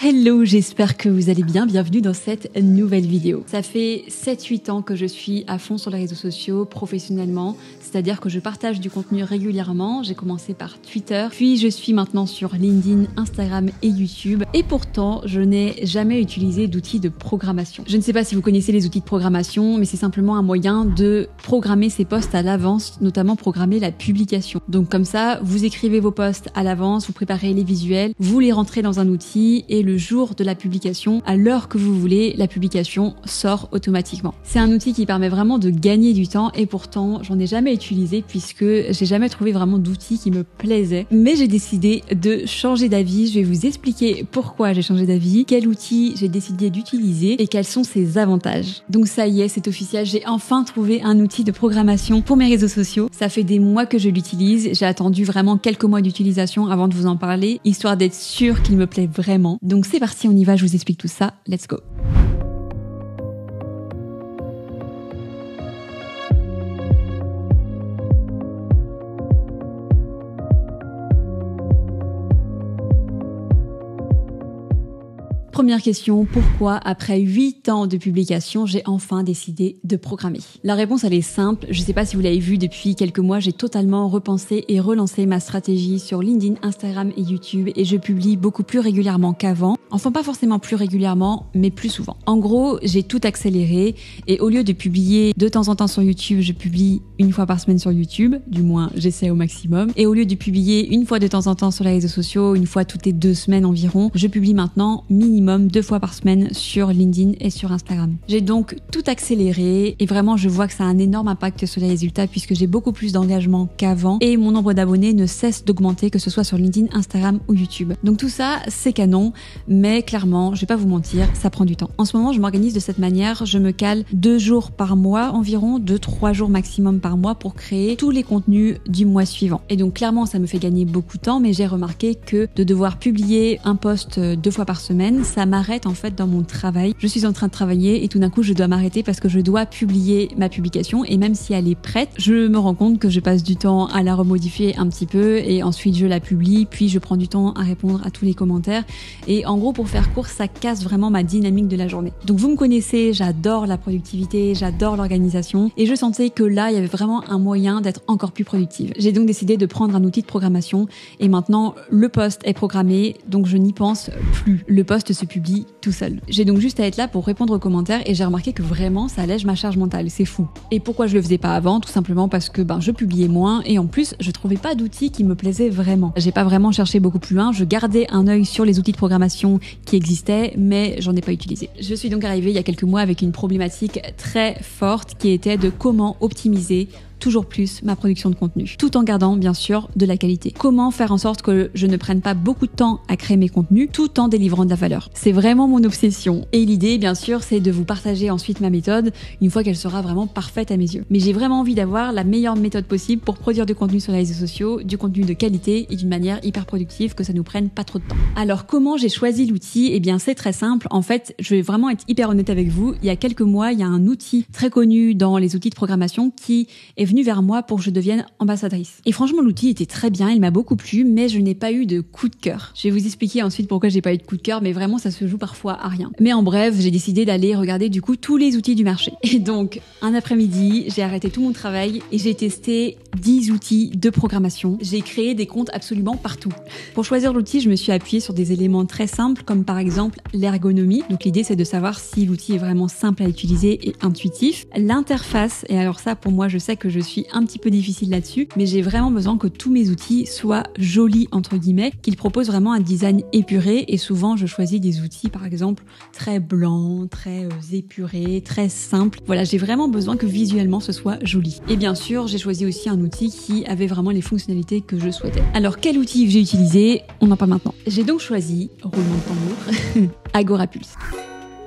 Hello, j'espère que vous allez bien, bienvenue dans cette nouvelle vidéo. Ça fait 7-8 ans que je suis à fond sur les réseaux sociaux professionnellement, c'est-à-dire que je partage du contenu régulièrement. J'ai commencé par Twitter, puis je suis maintenant sur LinkedIn, Instagram et YouTube. Et pourtant, je n'ai jamais utilisé d'outils de programmation. Je ne sais pas si vous connaissez les outils de programmation, mais c'est simplement un moyen de programmer ses posts à l'avance, notamment programmer la publication. Donc comme ça, vous écrivez vos posts à l'avance, vous préparez les visuels, vous les rentrez dans un outil et le jour de la publication, à l'heure que vous voulez, la publication sort automatiquement. C'est un outil qui permet vraiment de gagner du temps et pourtant j'en ai jamais utilisé puisque j'ai jamais trouvé vraiment d'outil qui me plaisait. Mais j'ai décidé de changer d'avis. Je vais vous expliquer pourquoi j'ai changé d'avis, quel outil j'ai décidé d'utiliser et quels sont ses avantages. Donc ça y est, c'est officiel, j'ai enfin trouvé un outil de programmation pour mes réseaux sociaux. Ça fait des mois que je l'utilise. J'ai attendu vraiment quelques mois d'utilisation avant de vous en parler, histoire d'être sûre qu'il me plaît vraiment. Donc c'est parti, on y va, je vous explique tout ça. Let's go. Première question, pourquoi après 8 ans de publication, j'ai enfin décidé de programmer? La réponse elle est simple, je ne sais pas si vous l'avez vu depuis quelques mois, j'ai totalement repensé et relancé ma stratégie sur LinkedIn, Instagram et YouTube et je publie beaucoup plus régulièrement qu'avant. Enfin pas forcément plus régulièrement, mais plus souvent. En gros, j'ai tout accéléré et au lieu de publier de temps en temps sur YouTube, je publie une fois par semaine sur YouTube, du moins j'essaie au maximum. Et au lieu de publier une fois de temps en temps sur les réseaux sociaux, une fois toutes les 2 semaines environ, je publie maintenant minimum 2 fois par semaine sur LinkedIn et sur Instagram. J'ai donc tout accéléré et vraiment je vois que ça a un énorme impact sur les résultats puisque j'ai beaucoup plus d'engagement qu'avant et mon nombre d'abonnés ne cesse d'augmenter que ce soit sur LinkedIn, Instagram ou YouTube. Donc tout ça c'est canon, mais clairement je vais pas vous mentir, ça prend du temps. En ce moment je m'organise de cette manière, je me cale 2 jours par mois environ, 2-3 jours maximum par mois pour créer tous les contenus du mois suivant. Et donc clairement ça me fait gagner beaucoup de temps, mais j'ai remarqué que de devoir publier un post 2 fois par semaine, ça m'arrête en fait dans mon travail. Je suis en train de travailler et tout d'un coup je dois m'arrêter parce que je dois publier ma publication et même si elle est prête, je me rends compte que je passe du temps à la remodifier un petit peu et ensuite je la publie, puis je prends du temps à répondre à tous les commentaires et en gros pour faire court, ça casse vraiment ma dynamique de la journée. Donc vous me connaissez, j'adore la productivité, j'adore l'organisation et je sentais que là il y avait vraiment un moyen d'être encore plus productive. J'ai donc décidé de prendre un outil de programmation et maintenant le post est programmé donc je n'y pense plus. Le post se publie tout seul. J'ai donc juste à être là pour répondre aux commentaires et j'ai remarqué que vraiment ça allège ma charge mentale, c'est fou. Et pourquoi je le faisais pas avant? Tout simplement parce que je publiais moins et en plus je trouvais pas d'outils qui me plaisaient vraiment. J'ai pas vraiment cherché beaucoup plus loin, je gardais un œil sur les outils de programmation qui existaient mais j'en ai pas utilisé. Je suis donc arrivée il y a quelques mois avec une problématique très forte qui était de comment optimiser toujours plus ma production de contenu, tout en gardant bien sûr de la qualité. Comment faire en sorte que je ne prenne pas beaucoup de temps à créer mes contenus tout en délivrant de la valeur. C'est vraiment mon obsession. Et l'idée bien sûr c'est de vous partager ensuite ma méthode une fois qu'elle sera vraiment parfaite à mes yeux. Mais j'ai vraiment envie d'avoir la meilleure méthode possible pour produire du contenu sur les réseaux sociaux, du contenu de qualité et d'une manière hyper productive que ça nous prenne pas trop de temps. Alors comment j'ai choisi l'outil? Eh bien c'est très simple. En fait, je vais vraiment être hyper honnête avec vous. Il y a quelques mois, il y a un outil très connu dans les outils de programmation qui est venu vers moi pour que je devienne ambassadrice. Et franchement, l'outil était très bien, il m'a beaucoup plu, mais je n'ai pas eu de coup de cœur. Je vais vous expliquer ensuite pourquoi j'ai pas eu de coup de cœur, mais vraiment ça se joue parfois à rien. Mais en bref, j'ai décidé d'aller regarder du coup tous les outils du marché. Et donc, un après-midi, j'ai arrêté tout mon travail et j'ai testé 10 outils de programmation. J'ai créé des comptes absolument partout. Pour choisir l'outil, je me suis appuyée sur des éléments très simples comme par exemple l'ergonomie. Donc l'idée c'est de savoir si l'outil est vraiment simple à utiliser et intuitif. L'interface, et alors ça pour moi je sais que je suis un petit peu difficile là-dessus, mais j'ai vraiment besoin que tous mes outils soient jolis entre guillemets, qu'ils proposent vraiment un design épuré et souvent je choisis des outils par exemple très blancs, très épurés, très simples. Voilà, j'ai vraiment besoin que visuellement ce soit joli. Et bien sûr, j'ai choisi aussi un outil qui avait vraiment les fonctionnalités que je souhaitais. Alors quel outil j'ai utilisé? On en parle maintenant. J'ai donc choisi, roulement de tambour, Agorapulse.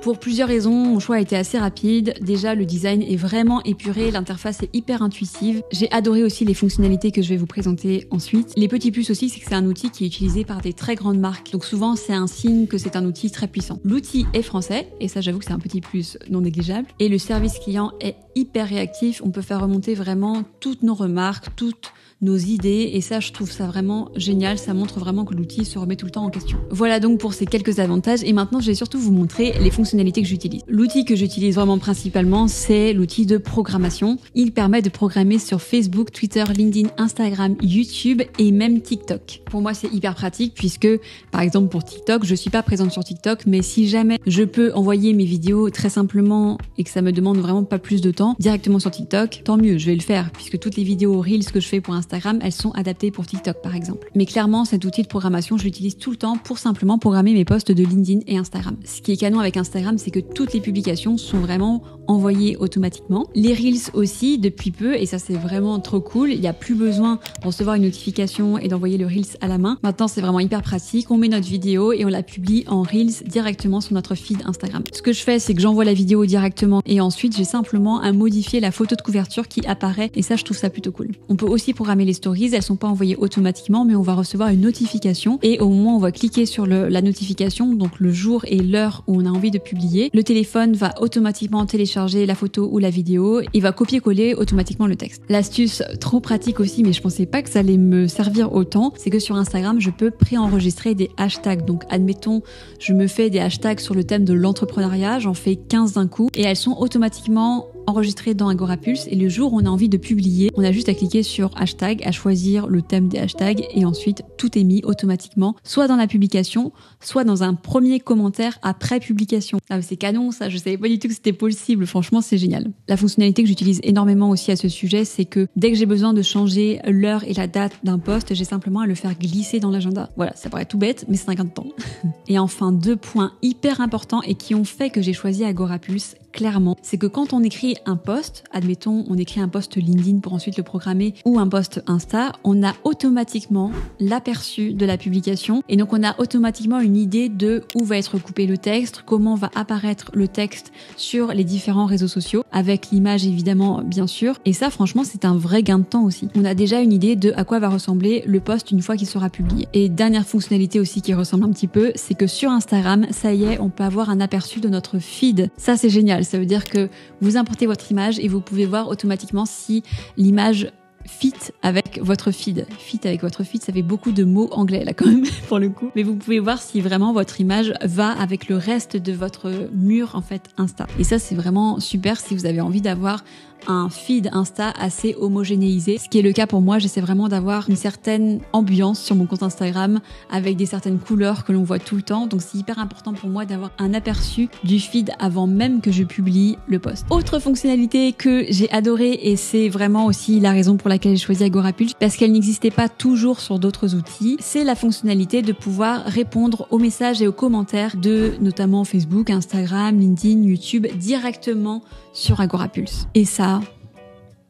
Pour plusieurs raisons, mon choix a été assez rapide. Déjà, le design est vraiment épuré, l'interface est hyper intuitive. J'ai adoré aussi les fonctionnalités que je vais vous présenter ensuite. Les petits plus aussi, c'est que c'est un outil qui est utilisé par des très grandes marques. Donc souvent, c'est un signe que c'est un outil très puissant. L'outil est français, et ça j'avoue que c'est un petit plus non négligeable. Et le service client est hyper réactif. On peut faire remonter vraiment toutes nos remarques, toutes nos idées et ça je trouve ça vraiment génial, ça montre vraiment que l'outil se remet tout le temps en question. Voilà donc pour ces quelques avantages et maintenant je vais surtout vous montrer les fonctionnalités que j'utilise. L'outil que j'utilise vraiment principalement c'est l'outil de programmation. Il permet de programmer sur Facebook, Twitter, LinkedIn, Instagram, YouTube et même TikTok. Pour moi c'est hyper pratique puisque par exemple pour TikTok, je suis pas présente sur TikTok mais si jamais je peux envoyer mes vidéos très simplement et que ça me demande vraiment pas plus de temps directement sur TikTok, tant mieux, je vais le faire puisque toutes les vidéos Reels que je fais pour Instagram, elles sont adaptées pour TikTok par exemple. Mais clairement, cet outil de programmation, je l'utilise tout le temps pour simplement programmer mes posts de LinkedIn et Instagram. Ce qui est canon avec Instagram, c'est que toutes les publications sont vraiment envoyées automatiquement. Les Reels aussi, depuis peu, et ça c'est vraiment trop cool, il n'y a plus besoin de recevoir une notification et d'envoyer le Reels à la main. Maintenant, c'est vraiment hyper pratique, on met notre vidéo et on la publie en Reels directement sur notre feed Instagram. Ce que je fais, c'est que j'envoie la vidéo directement et ensuite j'ai simplement à modifier la photo de couverture qui apparaît et ça je trouve ça plutôt cool. On peut aussi programmer les stories, elles sont pas envoyées automatiquement mais on va recevoir une notification et au moment où on va cliquer sur la notification, donc le jour et l'heure où on a envie de publier, le téléphone va automatiquement télécharger la photo ou la vidéo et va copier-coller automatiquement le texte. L'astuce trop pratique aussi mais je pensais pas que ça allait me servir autant, c'est que sur Instagram je peux préenregistrer des hashtags. Donc admettons je me fais des hashtags sur le thème de l'entrepreneuriat, j'en fais 15 d'un coup et elles sont automatiquement enregistré dans Agorapulse et le jour où on a envie de publier, on a juste à cliquer sur hashtag, à choisir le thème des hashtags et ensuite tout est mis automatiquement, soit dans la publication, soit dans un premier commentaire après publication. Ah, c'est canon ça, je savais pas du tout que c'était possible, franchement c'est génial. La fonctionnalité que j'utilise énormément aussi à ce sujet, c'est que dès que j'ai besoin de changer l'heure et la date d'un post, j'ai simplement à le faire glisser dans l'agenda. Voilà, ça paraît tout bête, mais c'est un gain de temps. Et enfin, 2 points hyper importants et qui ont fait que j'ai choisi Agorapulse, clairement, c'est que quand on écrit un post, admettons on écrit un post LinkedIn pour ensuite le programmer ou un post Insta, on a automatiquement l'aperçu de la publication et donc on a automatiquement une idée de où va être coupé le texte, comment va apparaître le texte sur les différents réseaux sociaux, avec l'image évidemment bien sûr, et ça franchement c'est un vrai gain de temps aussi. On a déjà une idée de à quoi va ressembler le post une fois qu'il sera publié. Et dernière fonctionnalité aussi qui ressemble un petit peu, c'est que sur Instagram, ça y est, on peut avoir un aperçu de notre feed. Ça c'est génial. Ça veut dire que vous importez votre image et vous pouvez voir automatiquement si l'image fit avec votre feed. Fit avec votre feed, ça fait beaucoup de mots anglais là quand même pour le coup. Mais vous pouvez voir si vraiment votre image va avec le reste de votre mur en fait Insta. Et ça c'est vraiment super si vous avez envie d'avoir un feed Insta assez homogénéisé, ce qui est le cas pour moi. J'essaie vraiment d'avoir une certaine ambiance sur mon compte Instagram avec des certaines couleurs que l'on voit tout le temps, donc c'est hyper important pour moi d'avoir un aperçu du feed avant même que je publie le post. Autre fonctionnalité que j'ai adorée et c'est vraiment aussi la raison pour laquelle j'ai choisi Agorapulse, parce qu'elle n'existait pas toujours sur d'autres outils, c'est la fonctionnalité de pouvoir répondre aux messages et aux commentaires de notamment Facebook, Instagram, LinkedIn, YouTube directement sur Agorapulse. Et ça,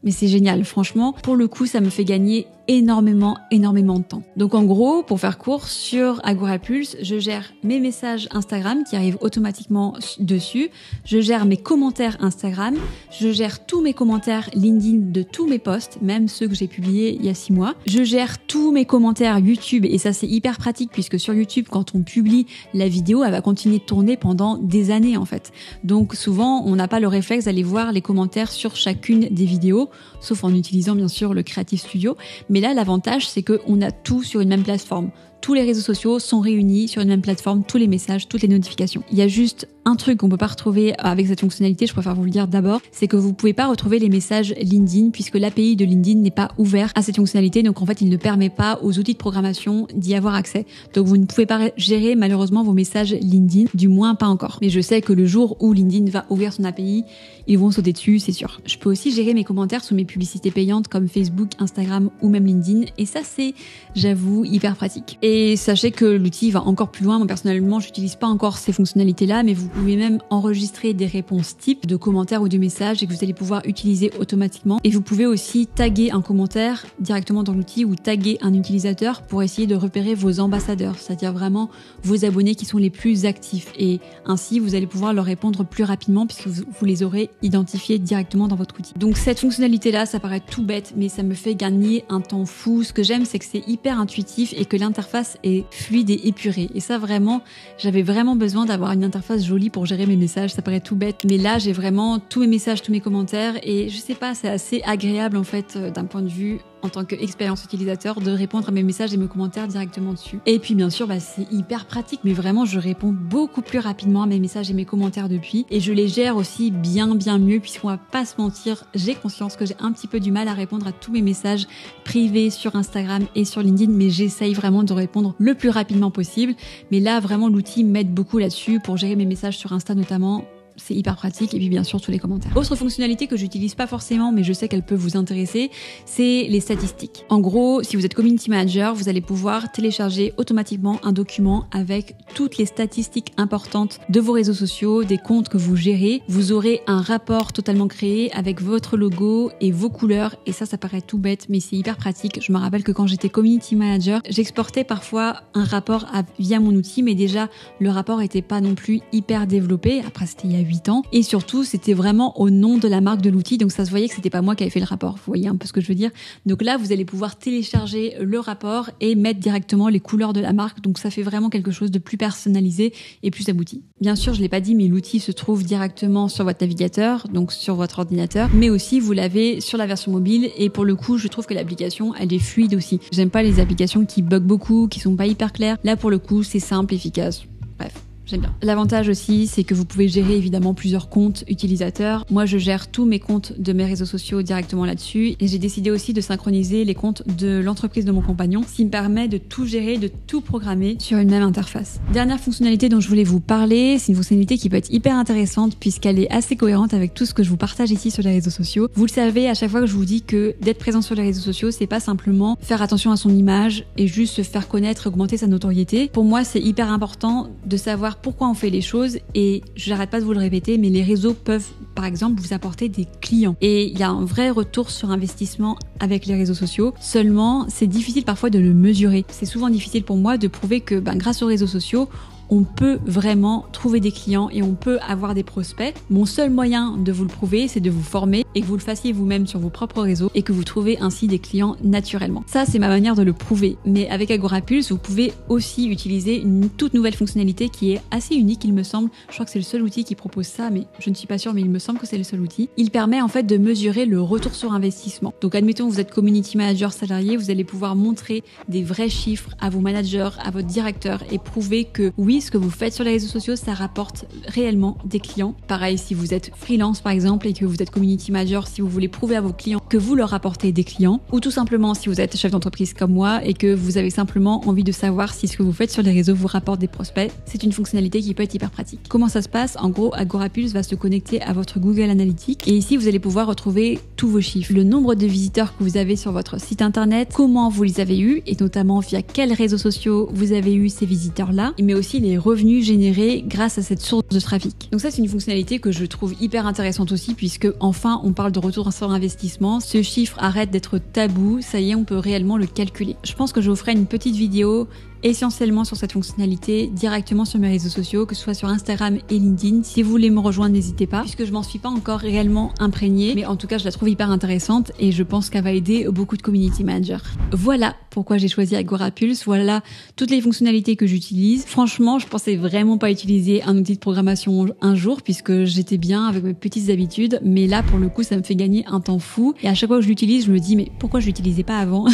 mais c'est génial, franchement, pour le coup, ça me fait gagner énormément de temps. Donc en gros, pour faire court, sur Agorapulse, je gère mes messages Instagram qui arrivent automatiquement dessus, je gère mes commentaires Instagram, je gère tous mes commentaires LinkedIn de tous mes posts, même ceux que j'ai publiés il y a 6 mois, je gère tous mes commentaires YouTube et ça c'est hyper pratique puisque sur YouTube, quand on publie la vidéo, elle va continuer de tourner pendant des années en fait. Donc souvent, on n'a pas le réflexe d'aller voir les commentaires sur chacune des vidéos, sauf en utilisant bien sûr le Creative Studio. Mais là, l'avantage, c'est qu'on a tout sur une même plateforme. Tous les réseaux sociaux sont réunis sur une même plateforme, tous les messages, toutes les notifications. Il y a juste un truc qu'on peut pas retrouver avec cette fonctionnalité, je préfère vous le dire d'abord, c'est que vous pouvez pas retrouver les messages LinkedIn puisque l'API de LinkedIn n'est pas ouvert à cette fonctionnalité, donc en fait il ne permet pas aux outils de programmation d'y avoir accès. Donc vous ne pouvez pas gérer malheureusement vos messages LinkedIn, du moins pas encore. Mais je sais que le jour où LinkedIn va ouvrir son API, ils vont sauter dessus, c'est sûr. Je peux aussi gérer mes commentaires sous mes publicités payantes comme Facebook, Instagram ou même LinkedIn, et ça c'est, j'avoue, hyper pratique. Et sachez que l'outil va encore plus loin. Moi personnellement, j'utilise pas encore ces fonctionnalités-là, mais vous pouvez même enregistrer des réponses types de commentaires ou de messages et que vous allez pouvoir utiliser automatiquement. Et vous pouvez aussi taguer un commentaire directement dans l'outil ou taguer un utilisateur pour essayer de repérer vos ambassadeurs, c'est-à-dire vraiment vos abonnés qui sont les plus actifs. Et ainsi, vous allez pouvoir leur répondre plus rapidement puisque vous les aurez identifiés directement dans votre outil. Donc cette fonctionnalité-là, ça paraît tout bête, mais ça me fait gagner un temps fou. Ce que j'aime, c'est que c'est hyper intuitif et que l'interface est fluide et épurée. Et ça, vraiment, j'avais vraiment besoin d'avoir une interface jolie pour gérer mes messages. Ça paraît tout bête, mais là, j'ai vraiment tous mes messages, tous mes commentaires et je sais pas, c'est assez agréable en fait d'un point de vue en tant qu'expérience utilisateur de répondre à mes messages et mes commentaires directement dessus. Et puis bien sûr, c'est hyper pratique, mais vraiment je réponds beaucoup plus rapidement à mes messages et mes commentaires depuis, et je les gère aussi bien mieux, puisqu'on va pas se mentir, j'ai conscience que j'ai un petit peu du mal à répondre à tous mes messages privés sur Instagram et sur LinkedIn, mais j'essaye vraiment de répondre le plus rapidement possible. Mais là vraiment l'outil m'aide beaucoup là-dessus pour gérer mes messages sur Insta notamment. C'est hyper pratique, et puis bien sûr tous les commentaires. Autre fonctionnalité que j'utilise pas forcément, mais je sais qu'elle peut vous intéresser, c'est les statistiques. En gros, si vous êtes community manager, vous allez pouvoir télécharger automatiquement un document avec toutes les statistiques importantes de vos réseaux sociaux, des comptes que vous gérez. Vous aurez un rapport totalement créé avec votre logo et vos couleurs, et ça paraît tout bête, mais c'est hyper pratique. Je me rappelle que quand j'étais community manager, j'exportais parfois un rapport via mon outil, mais déjà le rapport était pas non plus hyper développé. Après, c'était il y a 8 ans, et surtout c'était vraiment au nom de la marque de l'outil, donc ça se voyait que c'était pas moi qui avais fait le rapport. Vous voyez un peu ce que je veux dire? Donc là vous allez pouvoir télécharger le rapport et mettre directement les couleurs de la marque, donc ça fait vraiment quelque chose de plus personnalisé et plus abouti. Bien sûr, je l'ai pas dit, mais l'outil se trouve directement sur votre navigateur, donc sur votre ordinateur, mais aussi vous l'avez sur la version mobile, et pour le coup je trouve que l'application elle est fluide aussi. J'aime pas les applications qui bug beaucoup, qui sont pas hyper claires. Là pour le coup c'est simple, efficace, bref. J'aime bien. L'avantage aussi, c'est que vous pouvez gérer évidemment plusieurs comptes utilisateurs. Moi, je gère tous mes comptes de mes réseaux sociaux directement là-dessus, et j'ai décidé aussi de synchroniser les comptes de l'entreprise de mon compagnon, ce qui me permet de tout gérer, de tout programmer sur une même interface. Dernière fonctionnalité dont je voulais vous parler, c'est une fonctionnalité qui peut être hyper intéressante puisqu'elle est assez cohérente avec tout ce que je vous partage ici sur les réseaux sociaux. Vous le savez, à chaque fois que je vous dis que d'être présent sur les réseaux sociaux, c'est pas simplement faire attention à son image et juste se faire connaître, augmenter sa notoriété. Pour moi, c'est hyper important de savoir pourquoi on fait les choses, et j'arrête pas de vous le répéter, mais les réseaux peuvent par exemple vous apporter des clients, et il y a un vrai retour sur investissement avec les réseaux sociaux. Seulement c'est difficile parfois de le mesurer. C'est souvent difficile pour moi de prouver que grâce aux réseaux sociaux on peut vraiment trouver des clients et on peut avoir des prospects. Mon seul moyen de vous le prouver, c'est de vous former et que vous le fassiez vous-même sur vos propres réseaux et que vous trouvez ainsi des clients naturellement. Ça, c'est ma manière de le prouver. Mais avec Agorapulse, vous pouvez aussi utiliser une toute nouvelle fonctionnalité qui est assez unique, il me semble. Je crois que c'est le seul outil qui propose ça, mais je ne suis pas sûre, mais il me semble que c'est le seul outil. Il permet en fait de mesurer le retour sur investissement. Donc admettons que vous êtes community manager salarié, vous allez pouvoir montrer des vrais chiffres à vos managers, à votre directeur, et prouver que oui, ce que vous faites sur les réseaux sociaux, ça rapporte réellement des clients. Pareil, si vous êtes freelance par exemple et que vous êtes community manager, si vous voulez prouver à vos clients que vous leur apportez des clients, ou tout simplement si vous êtes chef d'entreprise comme moi et que vous avez simplement envie de savoir si ce que vous faites sur les réseaux vous rapporte des prospects, c'est une fonctionnalité qui peut être hyper pratique. Comment ça se passe? En gros, Agorapulse va se connecter à votre Google Analytics, et ici vous allez pouvoir retrouver tous vos chiffres, le nombre de visiteurs que vous avez sur votre site internet, comment vous les avez eus et notamment via quels réseaux sociaux vous avez eu ces visiteurs-là, mais aussi les revenus générés grâce à cette source de trafic. Donc ça, c'est une fonctionnalité que je trouve hyper intéressante aussi, puisque enfin on parle de retour sur investissement. Ce chiffre arrête d'être tabou, ça y est, on peut réellement le calculer. Je pense que je vous ferai une petite vidéo essentiellement sur cette fonctionnalité directement sur mes réseaux sociaux, que ce soit sur Instagram et LinkedIn. Si vous voulez me rejoindre, n'hésitez pas, puisque je m'en suis pas encore réellement imprégnée, mais en tout cas je la trouve hyper intéressante et je pense qu'elle va aider beaucoup de community managers. Voilà pourquoi j'ai choisi Agorapulse, voilà toutes les fonctionnalités que j'utilise. Franchement, je pensais vraiment pas utiliser un outil de programmation un jour, puisque j'étais bien avec mes petites habitudes, mais là pour le coup ça me fait gagner un temps fou, et à chaque fois que je l'utilise je me dis mais pourquoi je l'utilisais pas avant?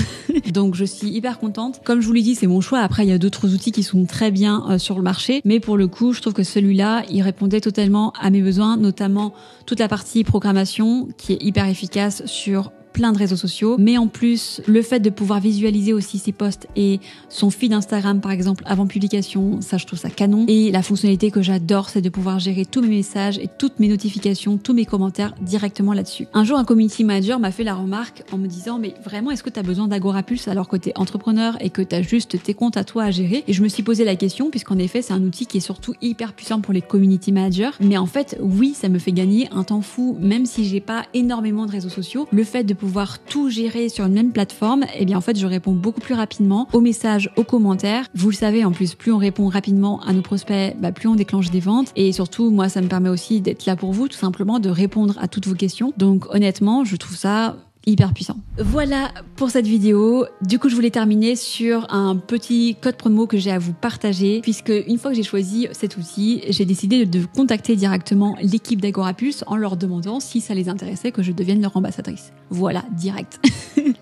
Donc je suis hyper contente. Comme je vous l'ai dit, c'est mon choix. Après, il y a d'autres outils qui sont très bien sur le marché, mais pour le coup, je trouve que celui-là, il répondait totalement à mes besoins, notamment toute la partie programmation qui est hyper efficace sur plein de réseaux sociaux, mais en plus le fait de pouvoir visualiser aussi ses posts et son feed Instagram par exemple avant publication, ça je trouve ça canon. Et la fonctionnalité que j'adore, c'est de pouvoir gérer tous mes messages et toutes mes notifications, tous mes commentaires directement là-dessus. Un jour, un community manager m'a fait la remarque en me disant mais vraiment, est-ce que tu as besoin d'Agorapulse alors que tu es entrepreneur et que tu as juste tes comptes à toi à gérer? Et je me suis posé la question, puisqu'en effet c'est un outil qui est surtout hyper puissant pour les community managers, mais en fait oui, ça me fait gagner un temps fou, même si j'ai pas énormément de réseaux sociaux. Le fait de pouvoir tout gérer sur une même plateforme, et bien en fait je réponds beaucoup plus rapidement aux messages, aux commentaires. Vous le savez, en plus plus on répond rapidement à nos prospects, plus on déclenche des ventes, et surtout moi ça me permet aussi d'être là pour vous, tout simplement de répondre à toutes vos questions. Donc honnêtement je trouve ça hyper puissant. Voilà pour cette vidéo. Du coup, je voulais terminer sur un petit code promo que j'ai à vous partager, puisque une fois que j'ai choisi cet outil, j'ai décidé de contacter directement l'équipe d'Agorapulse en leur demandant si ça les intéressait que je devienne leur ambassadrice. Voilà, direct.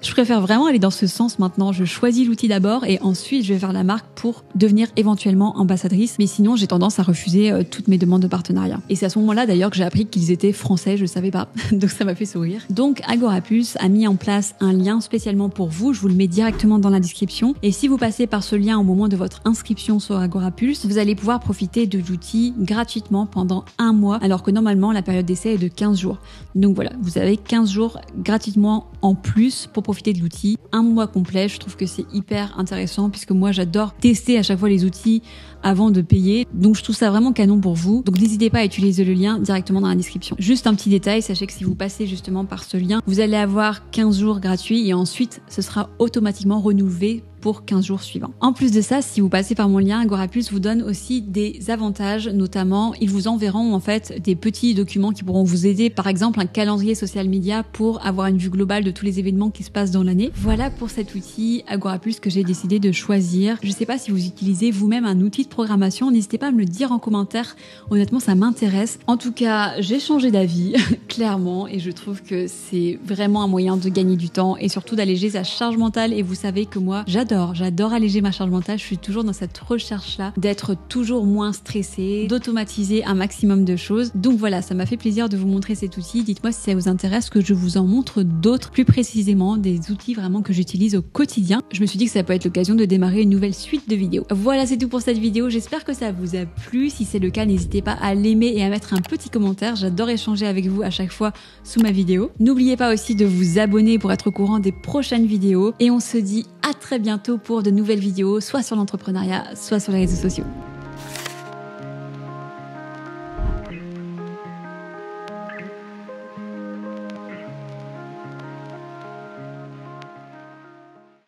Je préfère vraiment aller dans ce sens maintenant. Je choisis l'outil d'abord et ensuite je vais vers la marque pour devenir éventuellement ambassadrice. Mais sinon, j'ai tendance à refuser toutes mes demandes de partenariat. Et c'est à ce moment-là d'ailleurs que j'ai appris qu'ils étaient français, je savais pas. Donc ça m'a fait sourire. Donc Agorapulse a mis en place un lien spécialement pour vous. Je vous le mets directement dans la description. Et si vous passez par ce lien au moment de votre inscription sur Agorapulse, vous allez pouvoir profiter de l'outil gratuitement pendant 1 mois, alors que normalement la période d'essai est de 15 jours. Donc voilà, vous avez 15 jours gratuitement en plus pour profiter de l'outil. 1 mois complet, je trouve que c'est hyper intéressant puisque moi j'adore tester à chaque fois les outils avant de payer. Donc je trouve ça vraiment canon pour vous. Donc n'hésitez pas à utiliser le lien directement dans la description. Juste un petit détail, sachez que si vous passez justement par ce lien, vous allez avoir 15 jours gratuits et ensuite ce sera automatiquement renouvelé pour 15 jours suivants. En plus de ça, si vous passez par mon lien, Agorapulse vous donne aussi des avantages, notamment ils vous enverront en fait des petits documents qui pourront vous aider, par exemple un calendrier social media pour avoir une vue globale de tous les événements qui se passent dans l'année. Voilà pour cet outil Agorapulse que j'ai décidé de choisir. Je sais pas si vous utilisez vous-même un outil de programmation, n'hésitez pas à me le dire en commentaire, honnêtement ça m'intéresse. En tout cas, j'ai changé d'avis, clairement, et je trouve que c'est vraiment un moyen de gagner du temps et surtout d'alléger sa charge mentale et vous savez que moi, j'adore alléger ma charge mentale, je suis toujours dans cette recherche-là d'être toujours moins stressée, d'automatiser un maximum de choses. Donc voilà, ça m'a fait plaisir de vous montrer cet outil. Dites-moi si ça vous intéresse que je vous en montre d'autres, plus précisément des outils vraiment que j'utilise au quotidien. Je me suis dit que ça peut être l'occasion de démarrer une nouvelle suite de vidéos. Voilà, c'est tout pour cette vidéo. J'espère que ça vous a plu. Si c'est le cas, n'hésitez pas à l'aimer et à mettre un petit commentaire. J'adore échanger avec vous à chaque fois sous ma vidéo. N'oubliez pas aussi de vous abonner pour être au courant des prochaines vidéos et on se dit à très bientôt pour de nouvelles vidéos, soit sur l'entrepreneuriat, soit sur les réseaux sociaux.